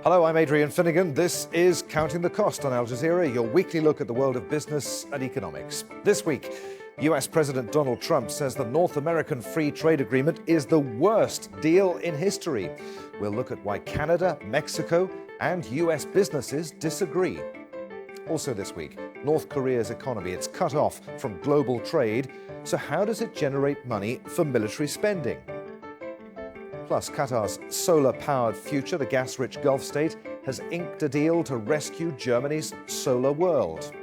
Hello, I'm Adrian Finnegan. This is Counting the Cost on Al Jazeera, your weekly look at the world of business and economics. This week, US President Donald Trump says the North American Free Trade Agreement is the worst deal in history. We'll look at why Canada, Mexico, and US businesses disagree. Also this week, North Korea's economy, it's cut off from global trade. So how does it generate money for military spending? Plus, Qatar's solar-powered future, the gas-rich Gulf state, has inked a deal to rescue Germany's solar world.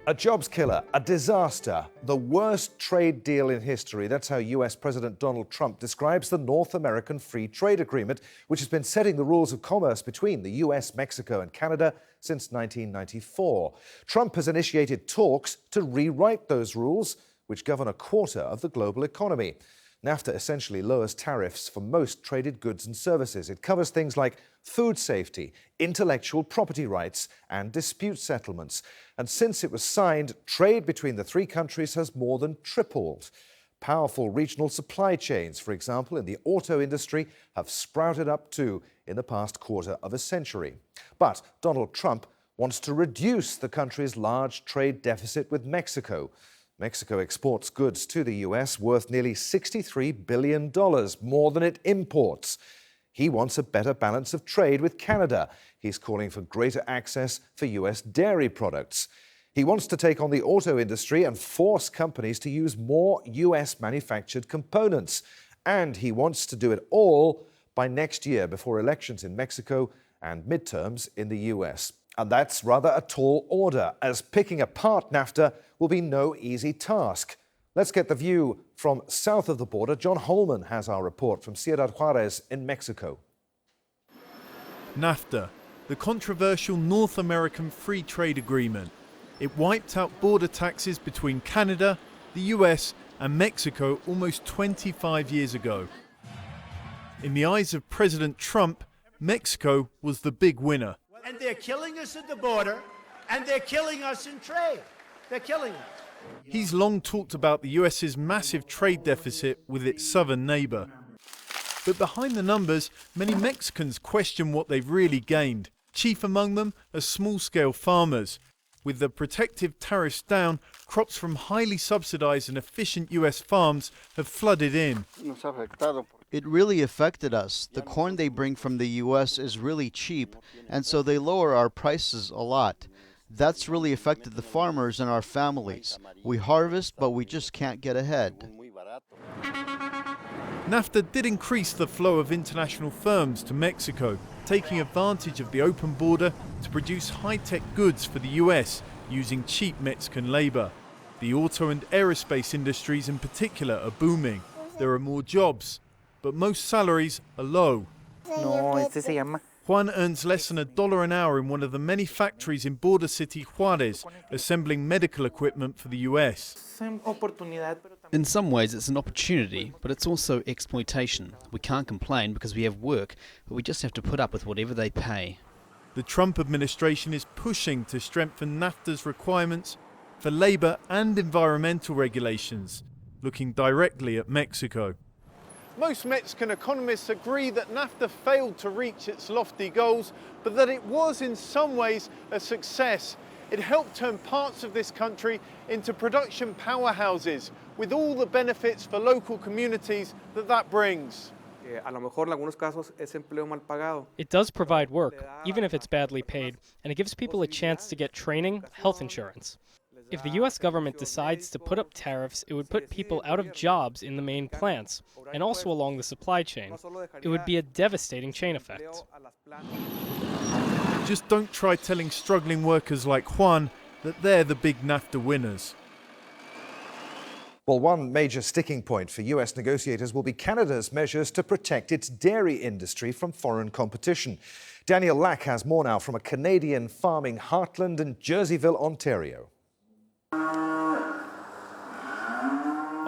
A jobs killer, a disaster, the worst trade deal in history. That's how US President Donald Trump describes the North American Free Trade Agreement, which has been setting the rules of commerce between the US, Mexico, and Canada since 1994. Trump has initiated talks to rewrite those rules, which govern a quarter of the global economy. NAFTA essentially lowers tariffs for most traded goods and services. It covers things like food safety, intellectual property rights, and dispute settlements. And since it was signed, trade between the three countries has more than tripled. Powerful regional supply chains, for example, in the auto industry, have sprouted up too in the past quarter of a century. But Donald Trump wants to reduce the country's large trade deficit with Mexico. Mexico exports goods to the US worth nearly $63 billion, more than it imports. He wants a better balance of trade with Canada. He's calling for greater access for US dairy products. He wants to take on the auto industry and force companies to use more US manufactured components. And he wants to do it all by next year, before elections in Mexico and midterms in the US. And that's rather a tall order, as picking apart NAFTA will be no easy task. Let's get the view from south of the border. John Holman has our report from Ciudad Juarez in Mexico. NAFTA, the controversial North American Free Trade Agreement. It wiped out border taxes between Canada, the US, and Mexico almost 25 years ago. In the eyes of President Trump, Mexico was the big winner. And they're killing us at the border, and they're killing us in trade. They're killing us. He's long talked about the US's massive trade deficit with its southern neighbor. But behind the numbers, many Mexicans question what they've really gained. Chief among them are small-scale farmers. With the protective tariffs down, crops from highly subsidized and efficient US farms have flooded in. It really affected us. The corn they bring from the US is really cheap, and so they lower our prices a lot. That's really affected the farmers and our families. We harvest, but we just can't get ahead. NAFTA did increase the flow of international firms to Mexico, taking advantage of the open border to produce high-tech goods for the US using cheap Mexican labor. The auto and aerospace industries in particular are booming. There are more jobs, but most salaries are low. Juan earns less than $1 an hour in one of the many factories in border city Juarez, assembling medical equipment for the US. In some ways it's an opportunity, but it's also exploitation. We can't complain because we have work, but we just have to put up with whatever they pay. The Trump administration is pushing to strengthen NAFTA's requirements for labor and environmental regulations, looking directly at Mexico. Most Mexican economists agree that NAFTA failed to reach its lofty goals, but that it was in some ways a success. It helped turn parts of this country into production powerhouses, with all the benefits for local communities that brings. It does provide work, even if it's badly paid, and it gives people a chance to get training, health insurance. If the US government decides to put up tariffs, it would put people out of jobs in the main plants, and also along the supply chain. It would be a devastating chain effect. Just don't try telling struggling workers like Juan that they're the big NAFTA winners. Well, one major sticking point for US negotiators will be Canada's measures to protect its dairy industry from foreign competition. Daniel Lack has more now from a Canadian farming heartland in Jerseyville, Ontario.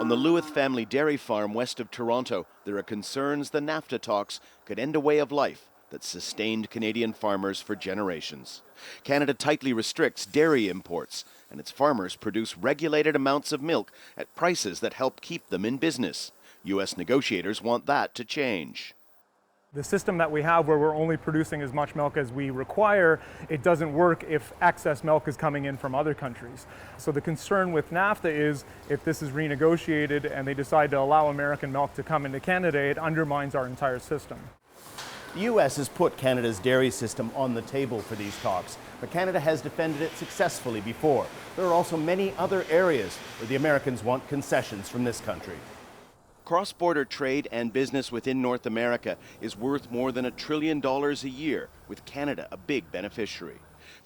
On the Lewis family dairy farm west of Toronto, there are concerns the NAFTA talks could end a way of life that sustained Canadian farmers for generations. Canada tightly restricts dairy imports, and its farmers produce regulated amounts of milk at prices that help keep them in business. U.S. negotiators want that to change. The system that we have where we're only producing as much milk as we require, it doesn't work if excess milk is coming in from other countries. So the concern with NAFTA is if this is renegotiated and they decide to allow American milk to come into Canada, it undermines our entire system. The U.S. has put Canada's dairy system on the table for these talks, but Canada has defended it successfully before. There are also many other areas where the Americans want concessions from this country. Cross-border trade and business within North America is worth more than $1 trillion a year, with Canada a big beneficiary.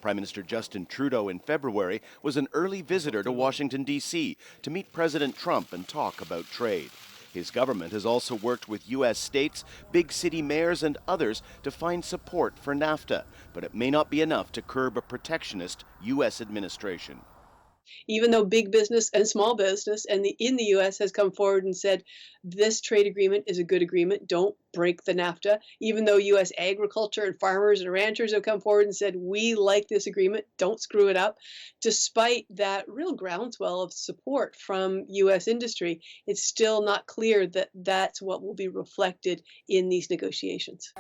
Prime Minister Justin Trudeau in February was an early visitor to Washington, D.C. to meet President Trump and talk about trade. His government has also worked with U.S. states, big city mayors and others to find support for NAFTA, but it may not be enough to curb a protectionist U.S. administration. Even though big business and small business in the U.S. has come forward and said this trade agreement is a good agreement, don't break the NAFTA. Even though U.S. agriculture and farmers and ranchers have come forward and said we like this agreement, don't screw it up. Despite that real groundswell of support from U.S. industry, it's still not clear that that's what will be reflected in these negotiations.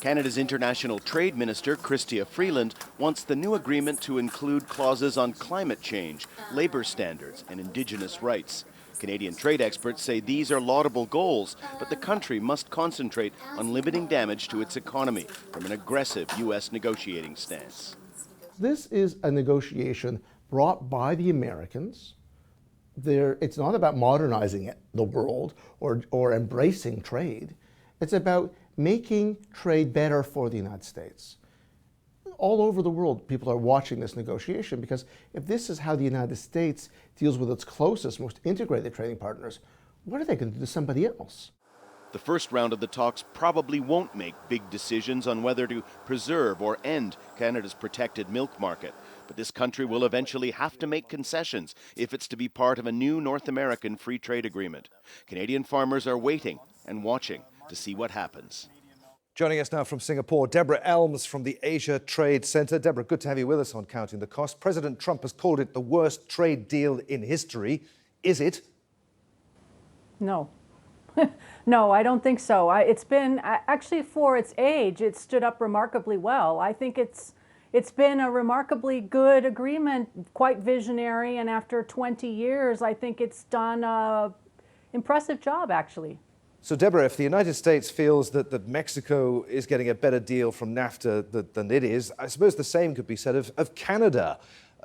Canada's International Trade Minister, Chrystia Freeland, wants the new agreement to include clauses on climate change, labor standards, and Indigenous rights. Canadian trade experts say these are laudable goals, but the country must concentrate on limiting damage to its economy from an aggressive U.S. negotiating stance. This is a negotiation brought by the Americans. It's not about modernizing the world or embracing trade. It's about making trade better for the United States. All over the world, people are watching this negotiation because if this is how the United States deals with its closest, most integrated trading partners, what are they going to do to somebody else? The first round of the talks probably won't make big decisions on whether to preserve or end Canada's protected milk market, but this country will eventually have to make concessions if it's to be part of a new North American free trade agreement. Canadian farmers are waiting and watching to see what happens. Joining us now from Singapore, Deborah Elms from the Asia Trade Centre. Deborah, good to have you with us on Counting the Cost. President Trump has called it the worst trade deal in history. Is it? No. No, I don't think so. It's been, actually for its age, it stood up remarkably well. I think it's been a remarkably good agreement, quite visionary, and after 20 years, I think it's done an impressive job, actually. So, Deborah, if the United States feels that Mexico is getting a better deal from NAFTA than it is, I suppose the same could be said of Canada.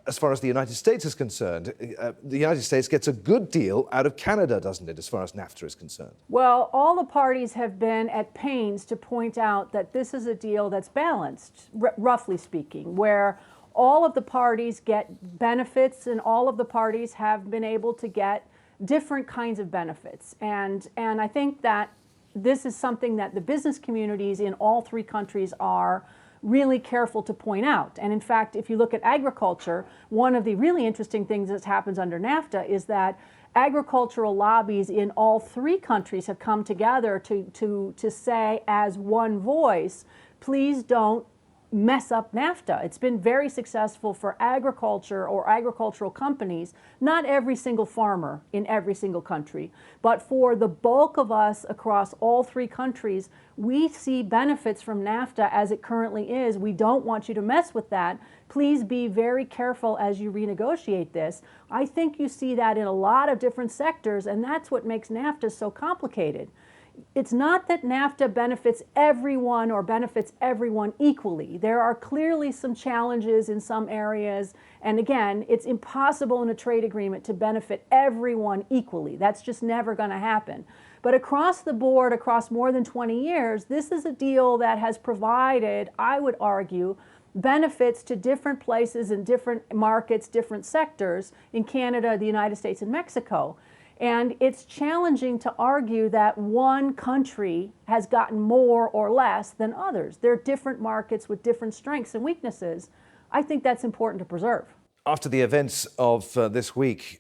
As far as the United States is concerned, the United States gets a good deal out of Canada, doesn't it, as far as NAFTA is concerned? Well, all the parties have been at pains to point out that this is a deal that's balanced, roughly speaking, where all of the parties get benefits and all of the parties have been able to get different kinds of benefits. And I think that this is something that the business communities in all three countries are really careful to point out. And in fact, if you look at agriculture, one of the really interesting things that happens under NAFTA is that agricultural lobbies in all three countries have come together to say as one voice, please don't mess up NAFTA. It's been very successful for agriculture or agricultural companies, not every single farmer in every single country, but for the bulk of us across all three countries, we see benefits from NAFTA as it currently is. We don't want you to mess with that. Please be very careful as you renegotiate this. I think you see that in a lot of different sectors, and that's what makes NAFTA so complicated. It's not that NAFTA benefits everyone or benefits everyone equally. There are clearly some challenges in some areas, and again, it's impossible in a trade agreement to benefit everyone equally. That's just never going to happen. But across the board, across more than 20 years, this is a deal that has provided, I would argue, benefits to different places and different markets, different sectors in Canada, the United States, and Mexico. And it's challenging to argue that one country has gotten more or less than others. They're different markets with different strengths and weaknesses. I think that's important to preserve. After the events of this week,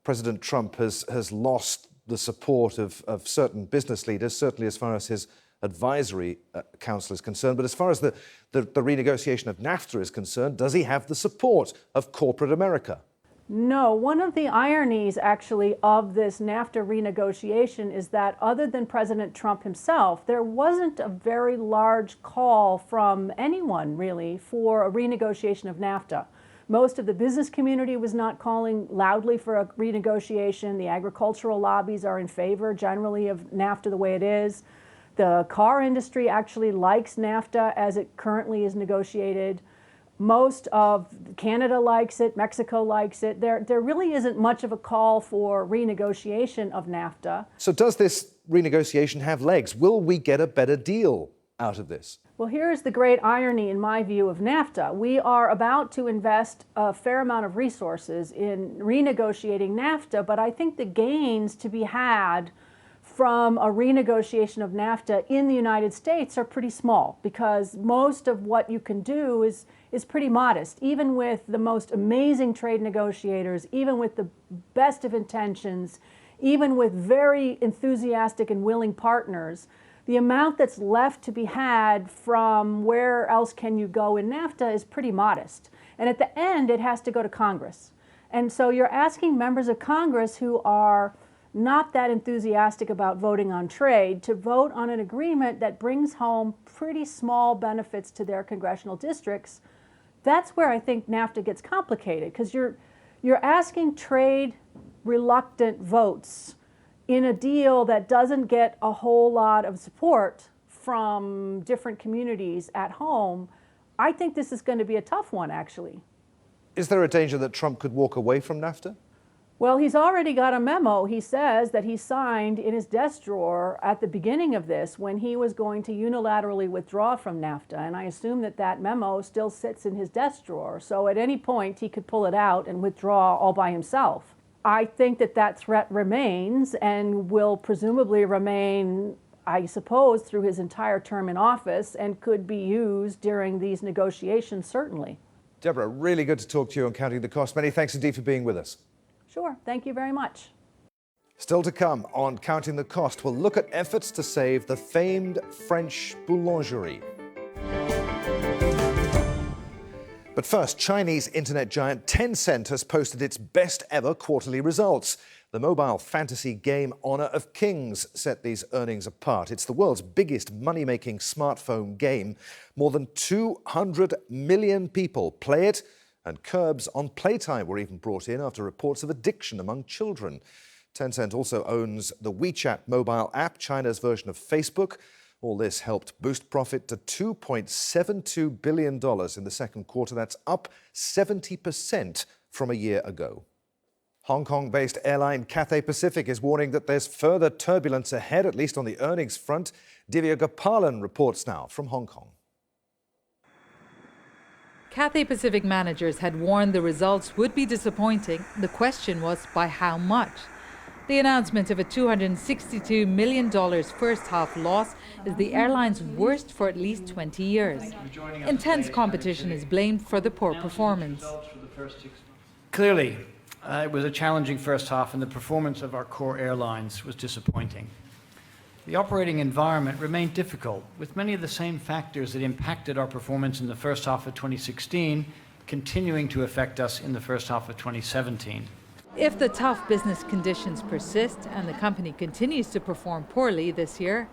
President Trump has lost the support of certain business leaders, certainly as far as his advisory council is concerned. But as far as the renegotiation of NAFTA is concerned, does he have the support of corporate America? No, one of the ironies actually of this NAFTA renegotiation is that other than President Trump himself, there wasn't a very large call from anyone really for a renegotiation of NAFTA. Most of the business community was not calling loudly for a renegotiation. The agricultural lobbies are in favor generally of NAFTA the way it is. The car industry actually likes NAFTA as it currently is negotiated. Most of Canada likes it, Mexico likes it. There really isn't much of a call for renegotiation of NAFTA. So does this renegotiation have legs? Will we get a better deal out of this? Well, here's the great irony in my view of NAFTA. We are about to invest a fair amount of resources in renegotiating NAFTA, but I think the gains to be had from a renegotiation of NAFTA in the United States are pretty small, because most of what you can do is pretty modest. Even with the most amazing trade negotiators, even with the best of intentions, even with very enthusiastic and willing partners, the amount that's left to be had from where else can you go in NAFTA is pretty modest. And at the end, it has to go to Congress. And so you're asking members of Congress who are not that enthusiastic about voting on trade to vote on an agreement that brings home pretty small benefits to their congressional districts. That's where I think NAFTA gets complicated, because you're asking trade-reluctant votes in a deal that doesn't get a whole lot of support from different communities at home. I think this is going to be a tough one, actually. Is there a danger that Trump could walk away from NAFTA? Well, he's already got a memo, he says, that he signed in his desk drawer at the beginning of this when he was going to unilaterally withdraw from NAFTA. And I assume that that memo still sits in his desk drawer. So at any point, he could pull it out and withdraw all by himself. I think that that threat remains and will presumably remain, I suppose, through his entire term in office, and could be used during these negotiations, certainly. Deborah, really good to talk to you on Counting the Cost. Many thanks indeed for being with us. Sure. Thank you very much. Still to come on Counting the Cost, we'll look at efforts to save the famed French boulangerie. But first, Chinese internet giant Tencent has posted its best ever quarterly results. The mobile fantasy game Honor of Kings set these earnings apart. It's the world's biggest money-making smartphone game. More than 200 million people play it, and curbs on playtime were even brought in after reports of addiction among children. Tencent also owns the WeChat mobile app, China's version of Facebook. All this helped boost profit to $2.72 billion in the second quarter. That's up 70% from a year ago. Hong Kong-based airline Cathay Pacific is warning that there's further turbulence ahead, at least on the earnings front. DIVYA GOPALAN reports now from Hong Kong. Cathay Pacific managers had warned the results would be disappointing. The question was by how much? The announcement of a $262 million first-half loss is the airline's worst for at least 20 years. Intense competition is blamed for the poor performance. Clearly, it was a challenging first half, and the performance of our core airlines was disappointing. The operating environment remained difficult, with many of the same factors that impacted our performance in the first half of 2016 continuing to affect us in the first half of 2017. If the tough business conditions persist and the company continues to perform poorly this year,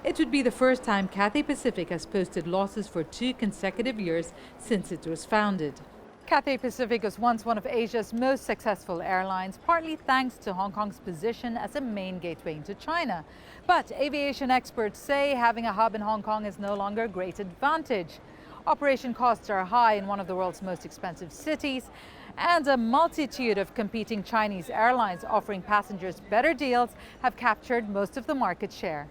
it would be the first time Cathay Pacific has posted losses for 2 consecutive years since it was founded. Cathay Pacific was once one of Asia's most successful airlines, partly thanks to Hong Kong's position as a main gateway into China. But aviation experts say having a hub in Hong Kong is no longer a great advantage. Operation costs are high in one of the world's most expensive cities, and a multitude of competing Chinese airlines offering passengers better deals have captured most of the market share.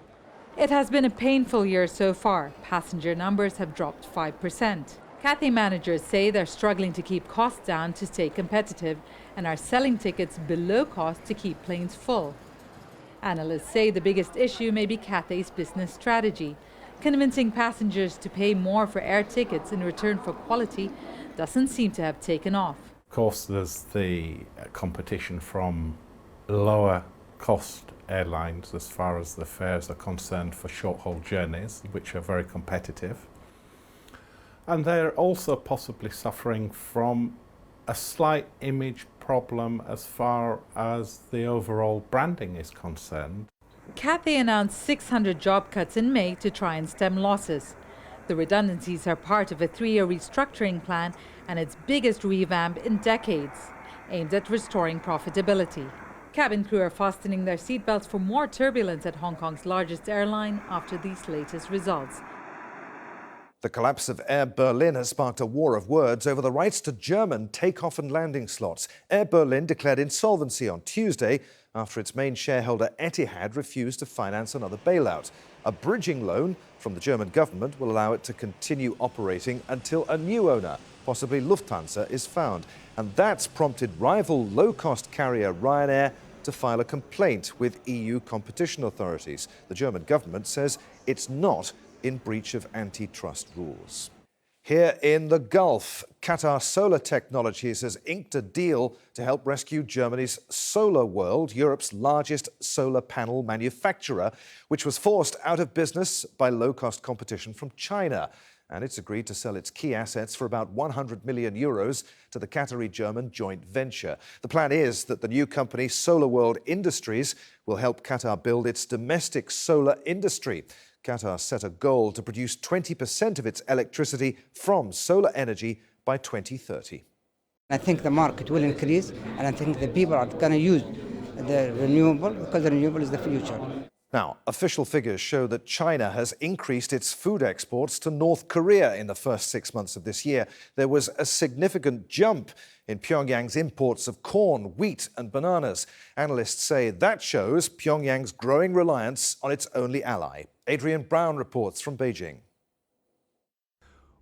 It has been a painful year so far. Passenger numbers have dropped 5%. Cathay managers say they're struggling to keep costs down to stay competitive and are selling tickets below cost to keep planes full. Analysts say the biggest issue may be Cathay's business strategy. Convincing passengers to pay more for air tickets in return for quality doesn't seem to have taken off. Of course, there's the competition from lower cost airlines as far as the fares are concerned for short-haul journeys, which are very competitive. And they're also possibly suffering from a slight image problem as far as the overall branding is concerned. Cathay announced 600 job cuts in May to try and stem losses. The redundancies are part of a 3-year restructuring plan and its biggest revamp in decades, aimed at restoring profitability. Cabin crew are fastening their seatbelts for more turbulence at Hong Kong's largest airline after these latest results. The collapse of Air Berlin has sparked a war of words over the rights to German takeoff and landing slots. Air Berlin declared insolvency on Tuesday after its main shareholder Etihad refused to finance another bailout. A bridging loan from the German government will allow it to continue operating until a new owner, possibly Lufthansa, is found. And that's prompted rival low-cost carrier Ryanair to file a complaint with EU competition authorities. The German government says it's not in breach of antitrust rules. Here in the Gulf, Qatar Solar Technologies has inked a deal to help rescue Germany's Solar World, Europe's largest solar panel manufacturer, which was forced out of business by low-cost competition from China. And it's agreed to sell its key assets for about 100 million euros to the Qatari-German joint venture. The plan is that the new company, Solar World Industries, will help Qatar build its domestic solar industry. Qatar set a goal to produce 20% of its electricity from solar energy by 2030. I think the market will increase, and I think the people are going to use the renewable because the renewable is the future. Now, official figures show that China has increased its food exports to North Korea in the first 6 months of this year. There was a significant jump in Pyongyang's imports of corn, wheat and bananas. Analysts say that shows Pyongyang's growing reliance on its only ally. Adrian Brown reports from Beijing.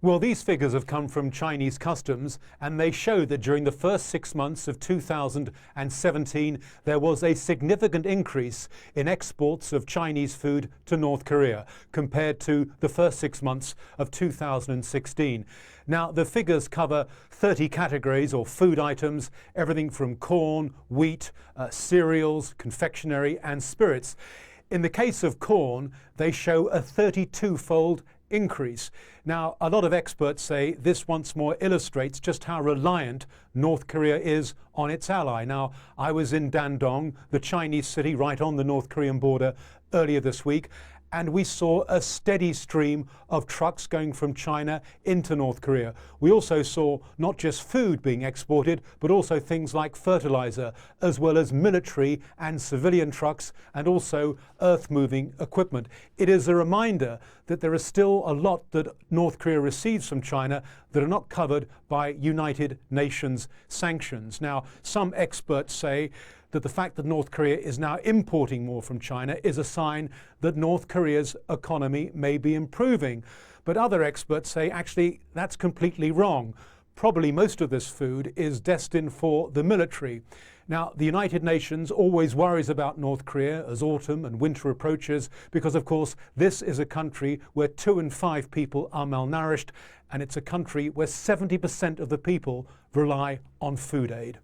Well, these figures have come from Chinese customs, and they show that during the first 6 months of 2017, there was a significant increase in exports of Chinese food to North Korea compared to the first 6 months of 2016. Now, the figures cover 30 categories or food items, everything from corn, wheat, cereals, confectionery and spirits. In the case of corn, they show a 32-fold increase. Now, a lot of experts say this once more illustrates just how reliant North Korea is on its ally. Now, I was in Dandong, the Chinese city right on the North Korean border, earlier this week, and we saw a steady stream of trucks going from China into North Korea. We also saw not just food being exported, but also things like fertilizer, as well as military and civilian trucks, and also earth-moving equipment. It is a reminder that there is still a lot that North Korea receives from China that are not covered by United Nations sanctions. Now, some experts say that the fact that North Korea is now importing more from China is a sign that North Korea's economy may be improving. But other experts say actually that's completely wrong. Probably most of this food is destined for the military. Now, the United Nations always worries about North Korea as autumn and winter approaches because, of course, this is a country where 2 in 5 people are malnourished, and it's a country where 70% of the people rely on food aid.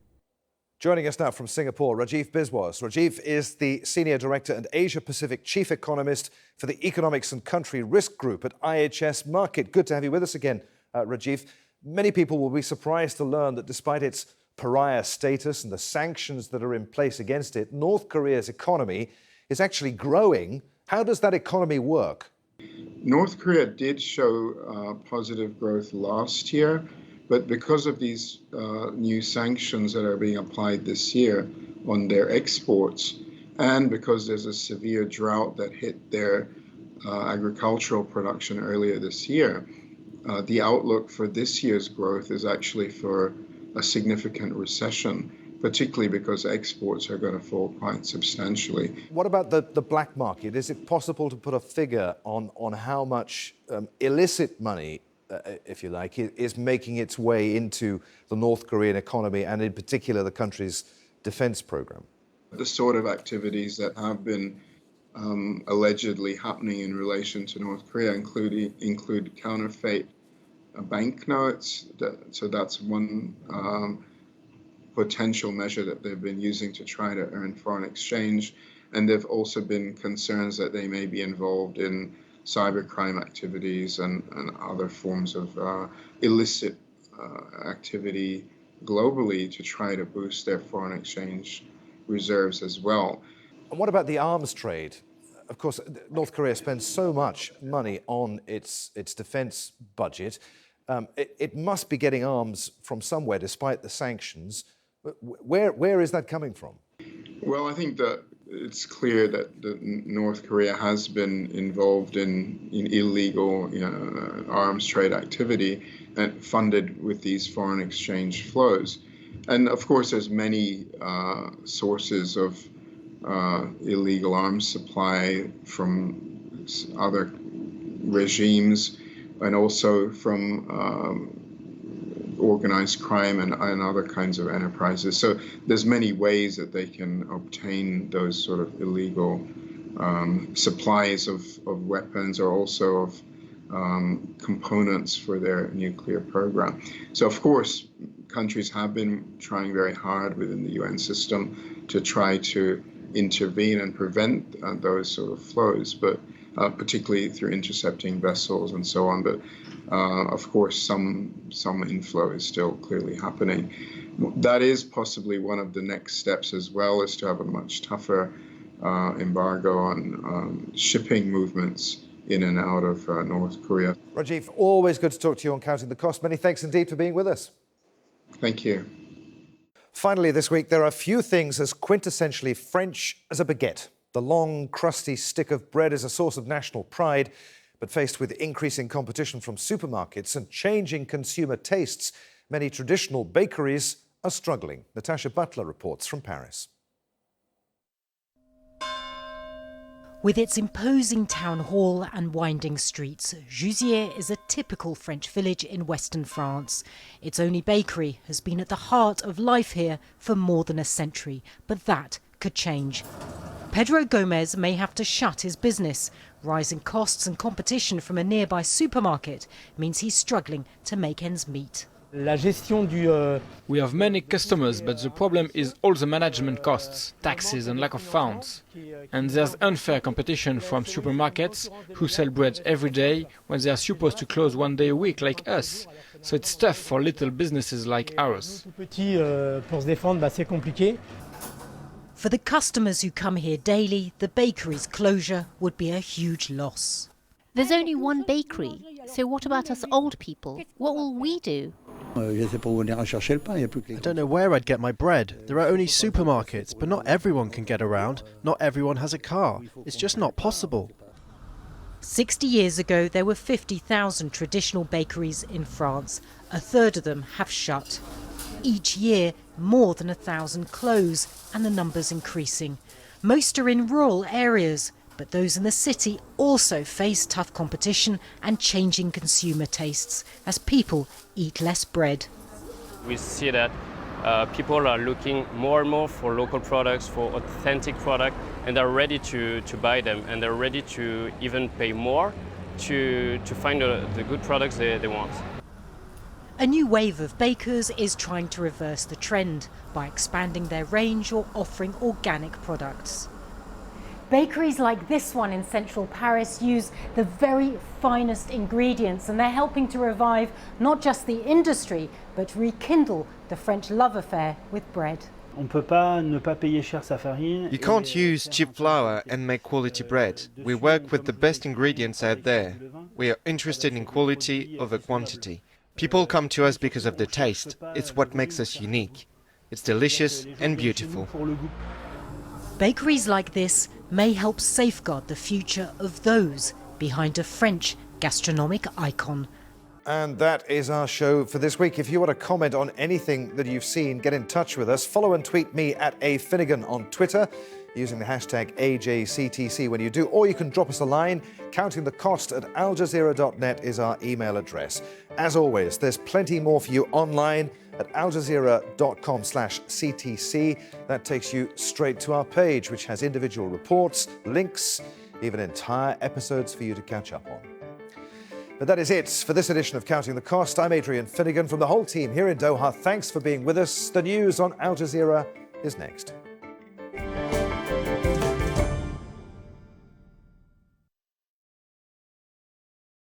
Joining us now from Singapore, Rajiv Biswas. Rajiv is the Senior Director and Asia-Pacific Chief Economist for the Economics and Country Risk Group at IHS Markit. Good to have you with us again, Rajiv. Many people will be surprised to learn that despite its pariah status and the sanctions that are in place against it, North Korea's economy is actually growing. How does that economy work? North Korea did show positive growth last year. But because of these new sanctions that are being applied this year on their exports, and because there's a severe drought that hit their agricultural production earlier this year, the outlook for this year's growth is actually for a significant recession, particularly because exports are going to fall quite substantially. What about the black market? Is it possible to put a figure on how much illicit money, if you like, is making its way into the North Korean economy and in particular the country's defense program? The sort of activities that have been allegedly happening in relation to North Korea include counterfeit banknotes. So that's one potential measure that they've been using to try to earn foreign exchange. And there have also been concerns that they may be involved in cybercrime activities and other forms of illicit activity globally to try to boost their foreign exchange reserves as well. And what about the arms trade? Of course, North Korea spends so much money on its defense budget. It must be getting arms from somewhere despite the sanctions. Where is that coming from? Well, I think that it's clear that North Korea has been involved in illegal arms trade activity and funded with these foreign exchange flows. And of course, there's many sources of illegal arms supply from other regimes and also from organized crime and other kinds of enterprises. So there's many ways that they can obtain those sort of illegal supplies of weapons or also of components for their nuclear program. So of course, countries have been trying very hard within the UN system to try to intervene and prevent those sort of flows, but particularly through intercepting vessels and so on. But of course, some inflow is still clearly happening. That is possibly one of the next steps as well, is to have a much tougher embargo on shipping movements in and out of North Korea. Rajiv, always good to talk to you on Counting the Cost. Many thanks indeed for being with us. Thank you. Finally, this week, there are few things as quintessentially French as a baguette. The long, crusty stick of bread is a source of national pride, but faced with increasing competition from supermarkets and changing consumer tastes, many traditional bakeries are struggling. NATACHA Butler reports from Paris. With its imposing town hall and winding streets, Jazeera is a typical French village in western France. Its only bakery has been at the heart of life here for more than a century, but that could change. Pedro Gomez may have to shut his business. Rising costs and competition from a nearby supermarket means he's struggling to make ends meet. We have many customers, but the problem is all the management costs, taxes and lack of funds. And there's unfair competition from supermarkets who sell bread every day when they are supposed to close one day a week like us. So it's tough for little businesses like ours. For the customers who come here daily, the bakery's closure would be a huge loss. There's only one bakery, so what about us old people? What will we do? I don't know where I'd get my bread. There are only supermarkets, but not everyone can get around. Not everyone has a car. It's just not possible. 60 years ago, there were 50,000 traditional bakeries in France. A third of them have shut. Each year, more than 1,000 close, and the number's increasing. Most are in rural areas, but those in the city also face tough competition and changing consumer tastes as people eat less bread. We see that people are looking more and more for local products, for authentic products, and they're ready to buy them, and they're ready to even pay more to find the good products they want. A new wave of bakers is trying to reverse the trend by expanding their range or offering organic products. Bakeries like this one in central Paris use the very finest ingredients, and they're helping to revive not just the industry, but rekindle the French love affair with bread. You can't use cheap flour and make quality bread. We work with the best ingredients out there. We are interested in quality over quantity. People come to us because of the taste. It's what makes us unique. It's delicious and beautiful. Bakeries like this may help safeguard the future of those behind a French gastronomic icon. And that is our show for this week. If you want to comment on anything that you've seen, get in touch with us. Follow and tweet me at @afinnegan on Twitter using the hashtag AJCTC when you do, or you can drop us a line. Counting the Cost at aljazeera.net is our email address. As always, there's plenty more for you online at aljazeera.com/CTC. That takes you straight to our page, which has individual reports, links, even entire episodes for you to catch up on. But that is it for this edition of Counting the Cost. I'm Adrian Finnegan from the whole team here in Doha. Thanks for being with us. The news on Al Jazeera is next.